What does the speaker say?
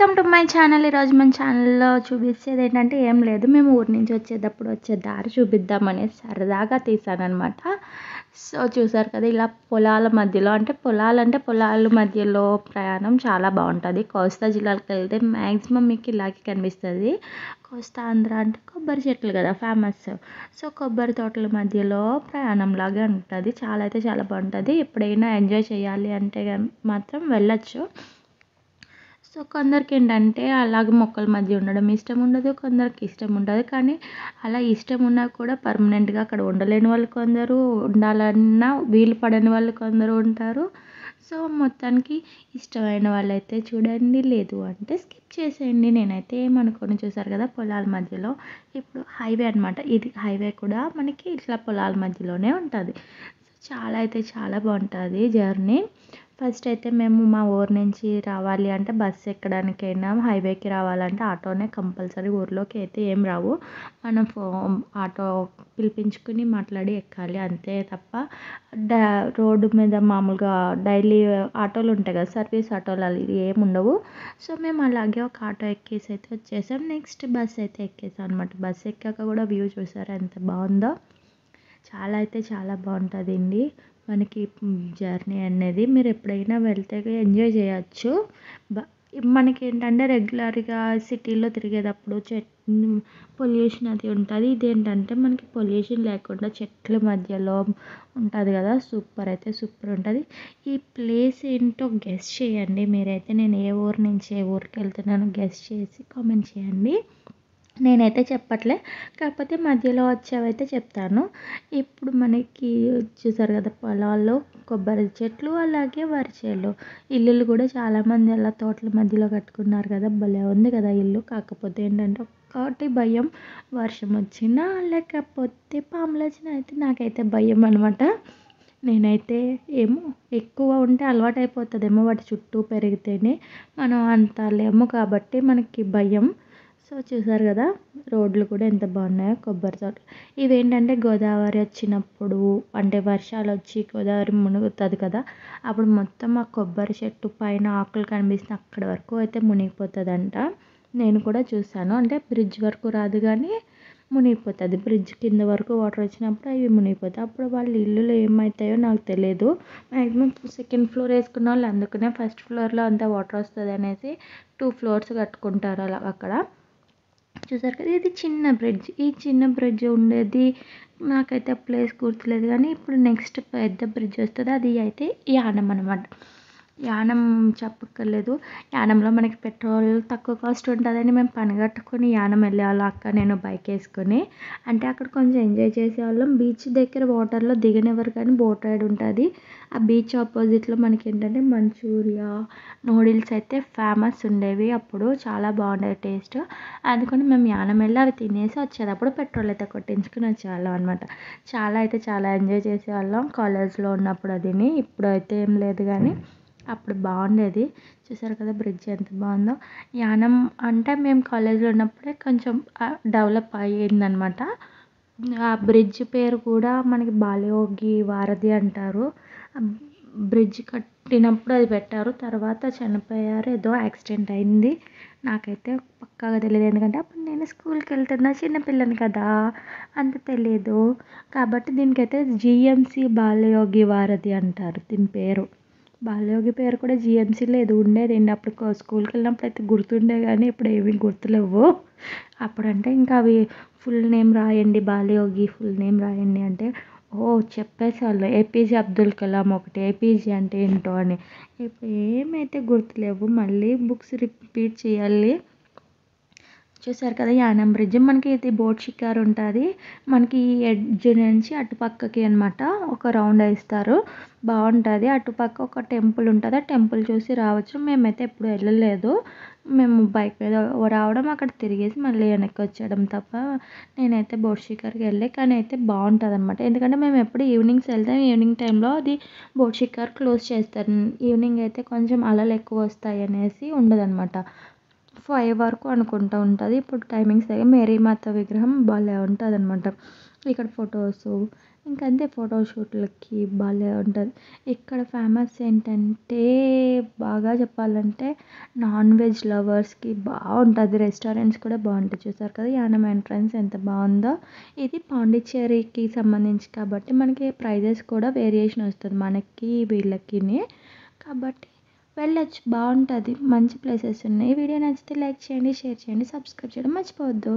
Welcome to my channel. ఈరోజు మన ఛానల్లో చూపించేది ఏంటంటే ఏం లేదు, మేము ఊరి నుంచి వచ్చేటప్పుడు వచ్చే దారి చూపిద్దామని సరదాగా తీసానమాట. సో చూసారు కదా, ఇలా పొలాల మధ్యలో అంటే పొలాల మధ్యలో ప్రయాణం చాలా బాగుంటుంది. కోస్తా జిల్లాలకు వెళ్తే మ్యాక్సిమం మీకు ఇలాగే కనిపిస్తుంది. కోస్తా ఆంధ్ర అంటే కొబ్బరి చెట్లు కదా ఫేమస్. సో కొబ్బరి తోటల మధ్యలో ప్రయాణం లాగే ఉంటుంది. చాలా అయితే చాలా బాగుంటుంది. ఎప్పుడైనా ఎంజాయ్ చేయాలి అంటే మాత్రం వెళ్ళొచ్చు. సో కొందరికి ఏంటంటే అలాగే మొక్కల మధ్య ఉండడం ఇష్టం ఉండదు, కొందరికి ఇష్టం ఉంటుంది. కానీ అలా ఇష్టం ఉన్నా కూడా పర్మనెంట్గా అక్కడ ఉండలేని వాళ్ళు కొందరు, ఉండాలన్నా వీలు పడని వాళ్ళు కొందరు ఉంటారు. సో మొత్తానికి ఇష్టమైన వాళ్ళైతే చూడండి, లేదు అంటే స్కిప్ చేసేయండి. నేనైతే ఏమనుకోని చూసారు కదా, పొలాల మధ్యలో ఇప్పుడు హైవే అనమాట. ఇది హైవే కూడా మనకి ఇట్లా పొలాల మధ్యలోనే ఉంటుంది. చాలా అయితే చాలా బాగుంటుంది జర్నీ. ఫస్ట్ అయితే మేము మా ఊరు నుంచి రావాలి అంటే బస్సు ఎక్కడానికైనా, హైవేకి రావాలంటే ఆటోనే కంపల్సరీ. ఊర్లోకి అయితే ఏం రావు, మనం ఆటో పిలిపించుకుని మాట్లాడి ఎక్కాలి అంతే తప్ప రోడ్డు మీద మామూలుగా డైలీ ఆటోలు ఉంటాయి కదా, సర్వీస్ ఆటోలు అవి ఏమి ఉండవు. సో మేము అలాగే ఒక ఆటో ఎక్కేసి అయితే వచ్చేసాం. నెక్స్ట్ బస్ అయితే ఎక్కేసాం అనమాట. బస్ ఎక్కాక కూడా వ్యూ చూసారా ఎంత బాగుందో. చాలా అయితే చాలా బాగుంటుందండి మనకి జర్నీ అనేది. మీరు ఎప్పుడైనా వెళ్తే ఎంజాయ్ చేయొచ్చు. మనకి ఏంటంటే రెగ్యులర్గా సిటీలో తిరిగేటప్పుడు పొల్యూషన్ అది ఉంటుంది. ఇదేంటంటే మనకి పొల్యూషన్ లేకుండా చెట్ల మధ్యలో ఉంటుంది కదా, సూపర్ అయితే సూపర్ ఉంటుంది. ఈ ప్లేస్ ఏంటో గెస్ చేయండి మీరైతే. నేను ఏ ఊరు నుంచి ఏ ఊరికి వెళ్తున్నానో గెస్ చేసి కామెంట్ చేయండి. నేనైతే చెప్పట్లే, కాకపోతే మధ్యలో వచ్చేవైతే చెప్తాను. ఇప్పుడు మనకి చూసారు కదా పొలాల్లో కొబ్బరి చెట్లు, అలాగే వరి చేలు, ఇల్లులు కూడా చాలామంది అలా తోటల మధ్యలో కట్టుకున్నారు కదా, భలే ఉంది కదా ఇల్లు. కాకపోతే ఏంటంటే ఒక్కటి భయం, వర్షం వచ్చినా లేకపోతే పాములు వచ్చినా అయితే నాకైతే భయం అనమాట. నేనైతే ఏమో ఎక్కువ ఉంటే అలవాటు అయిపోతుందేమో వాటి చుట్టూ పెరిగితేనే, మనం అంత లేము కాబట్టి మనకి భయం. సో చూసారు కదా రోడ్లు కూడా ఎంత బాగున్నాయో, కొబ్బరి తోటలు. ఇవేంటంటే గోదావరి వచ్చినప్పుడు అంటే వర్షాలు వచ్చి గోదావరి మునుగుతుంది కదా, అప్పుడు మొత్తం ఆ కొబ్బరి చెట్టు పైన ఆకులు కనిపిస్తే అక్కడి వరకు అయితే మునిగిపోతుందంట. నేను కూడా చూసాను. అంటే బ్రిడ్జ్ వరకు రాదు కానీ మునిగిపోతుంది. బ్రిడ్జ్ కింద వరకు వాటర్ వచ్చినప్పుడు అవి మునిగిపోతాయి. అప్పుడు వాళ్ళ ఇల్లులు ఏమవుతాయో నాకు తెలియదు. మ్యాక్సిమం సెకండ్ ఫ్లోర్ వేసుకున్న వాళ్ళు అందుకనే ఫస్ట్ ఫ్లోర్లో అంతా వాటర్ వస్తుంది అనేసి 2 ఫ్లోర్స్ కట్టుకుంటారు అలా అక్కడ. చూసారు కదా, ఇది చిన్న బ్రిడ్జ్. ఈ చిన్న బ్రిడ్జ్ ఉండేది నాకైతే ప్లేస్ గుర్తులేదు, కానీ ఇప్పుడు నెక్స్ట్ పెద్ద బ్రిడ్జ్ వస్తుంది, అది అయితే యానం అనమాట. యానం చెప్పక్కర్లేదు. యానంలో మనకి పెట్రోల్ తక్కువ కాస్ట్ ఉంటుందని మేము పని కట్టుకొని యానం వెళ్ళేవాళ్ళం అక్క నేను బైక్ వేసుకొని. అంటే అక్కడ కొంచెం ఎంజాయ్ చేసేవాళ్ళం. బీచ్ దగ్గర వాటర్లో దిగనివ్వరు కానీ బోట్ రైడ్ ఉంటుంది. ఆ బీచ్ ఆపోజిట్లో మనకి ఏంటంటే మంచూరియా, నూడిల్స్ అయితే ఫేమస్ ఉండేవి. అప్పుడు చాలా బాగుండేది టేస్ట్. అందుకని మేము యానం వెళ్ళి అవి తినేసి వచ్చేటప్పుడు పెట్రోల్ అయితే కొట్టించుకుని వచ్చేవాళ్ళం అనమాట. చాలా అయితే చాలా ఎంజాయ్ చేసేవాళ్ళం కాలేజ్లో ఉన్నప్పుడు. అదిని ఇప్పుడు అయితే ఏం లేదు కానీ అప్పుడు బాగుండేది. చూసారు కదా బ్రిడ్జ్ ఎంత బాగుందో. యానం అంటే మేము కాలేజ్లో ఉన్నప్పుడే కొంచెం డెవలప్ అయ్యిందనమాట. ఆ బ్రిడ్జ్ పేరు కూడా మనకి బాలయోగి వారధి అంటారు. బ్రిడ్జ్ కట్టినప్పుడు అది పెట్టారు, తర్వాత చనిపోయారు, ఏదో యాక్సిడెంట్ అయింది. నాకైతే పక్కాగా తెలియదు, ఎందుకంటే అప్పుడు నేను స్కూల్కి వెళ్తున్నా, చిన్నపిల్లని కదా, అంత తెలియదు. కాబట్టి దీనికైతే జిఎంసి బాలయోగి వారధి అంటారు దీని పేరు. బాలయోగి పేరు కూడా జిఎంసీలో ఏదో ఉండేదండి అప్పుడు స్కూల్కి వెళ్ళినప్పుడు అయితే గుర్తుండే, కానీ ఇప్పుడు ఏమీ గుర్తులేవు. అప్పుడంటే ఇంకా అవి ఫుల్ నేమ్ రాయండి, బాలయోగి ఫుల్ నేమ్ రాయండి అంటే ఓ చెప్పేసేవాళ్ళు. ఏపీజే అబ్దుల్ కలాం ఒకటి, ఏపీజే అంటే ఏంటో అని. ఇప్పుడు ఏమైతే గుర్తులేవు, మళ్ళీ బుక్స్ రిపీట్ చేయాలి. చూసారు కదా యానం బ్రిడ్జ్. మనకి ఇది బోట్ షికారు ఉంటుంది. మనకి ఈ ఎడ్జ్ నుంచి అటుపక్కకి అనమాట ఒక రౌండ్ వేస్తారు, బాగుంటుంది. అటుపక్క ఒక టెంపుల్ ఉంటుంది, ఆ టెంపుల్ చూసి రావచ్చు. మేమైతే ఎప్పుడు వెళ్ళలేదు. మేము బైక్ మీద రావడం, అక్కడ తిరిగేసి మళ్ళీ వెనక్కి వచ్చేయడం తప్ప. నేనైతే బోట్ షికార్కి వెళ్ళే, కానీ అయితే బాగుంటుంది అనమాట. ఎందుకంటే మేము ఎప్పుడు ఈవినింగ్స్ వెళ్తాం, ఈవినింగ్ టైంలో అది బోట్ షికార్ క్లోజ్ చేస్తారు. ఈవినింగ్ అయితే కొంచెం అలలు ఎక్కువ వస్తాయి అనేసి ఉండదన్నమాట. 5 వరకు అనుకుంటూ ఉంటుంది. ఇప్పుడు టైమింగ్స్ మేరీమాత విగ్రహం భలే ఉంటుంది అనమాట. ఇక్కడ ఫొటోస్ ఇంకంతే ఫోటోషూట్లకి భలే ఉంటుంది. ఇక్కడ ఫేమస్ ఏంటంటే బాగా చెప్పాలంటే నాన్ వెజ్ లవర్స్కి బాగుంటుంది. రెస్టారెంట్స్ కూడా బాగుంటాయి. చూసారు కదా యానం ఎంట్రన్స్ ఎంత బాగుందో. ఇది పాండిచ్చేరికి సంబంధించి కాబట్టి మనకి ప్రైజెస్ కూడా వేరియేషన్ వస్తుంది మనకి వీళ్ళకిని. కాబట్టి వెళ్ళొచ్చు, బాగుంటుంది. మంచి ప్లేసెస్ ఉన్నాయి. వీడియో నచ్చితే లైక్ చేయండి, షేర్ చేయండి, సబ్స్క్రైబ్ చేయడం మర్చిపోవద్దు.